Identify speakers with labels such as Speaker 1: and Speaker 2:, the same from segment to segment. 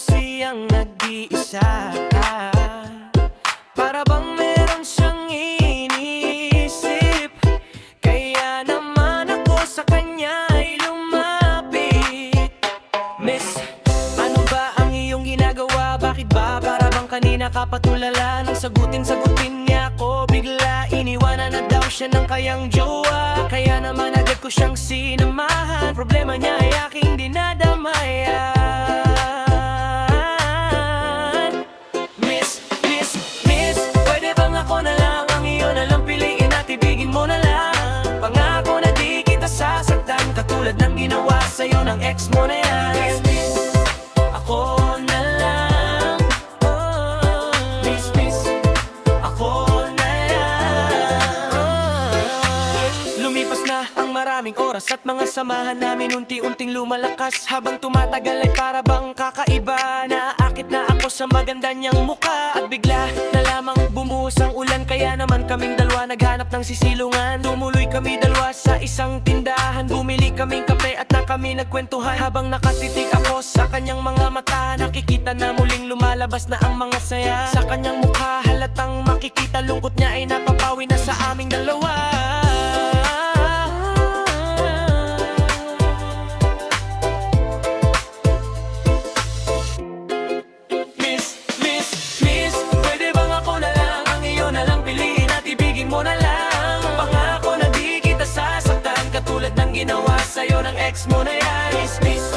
Speaker 1: siyang nag-iisa. Para bang meron siyang iniisip, kaya naman ako sa kanya ay lumapit. Miss, ano ba ang iyong ginagawa? Bakit ba para bang kanina ka patulala? Nang sagutin niya ako bigla, iniwanan na daw siya ng kayang jowa. Kaya naman agad ko siyang sinamahan, problema niya ay aking dinadamayan. Miss, pwede bang ako na lang ang iyo na lang piliin at ibigin mo na lang? Pangako na di kita sasaktan, katulad ng ginawa sa'yo ng ex mo na yan. Ako na lang, oh, please, ako na lang. Lumipas na ang maraming oras at mga samahan namin unti-unting lumalakas. Habang tumatagal ay para bang kakaiba, naakit na ako sa maganda niyang muka. At bigla na lamang bumuhos ang ulan, kaya naman kaming dalawa naghanap ng sisilungan. Tumuloy kami dalawa sa isang tindahan, bumili kaming kape at na kami nagkwentuhan. Habang nakatitig ako sa kanyang mga mata, nakikita na muling lumalabas na ang mga saya. Sa kanyang mukha halatang makikita lungkot niya ay napapawi na sa aming dalawa. Mo na lang, pangako na di kita sasaktan, katulad ng ginawa sa'yo ng ex mo na yan. Miss,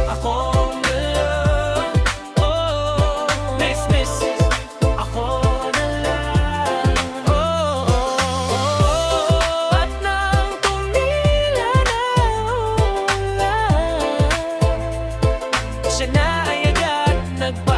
Speaker 1: ako na lang, oh, miss, ako na lang, oh. At nang tumila na ulan, siya na ay agad nagpa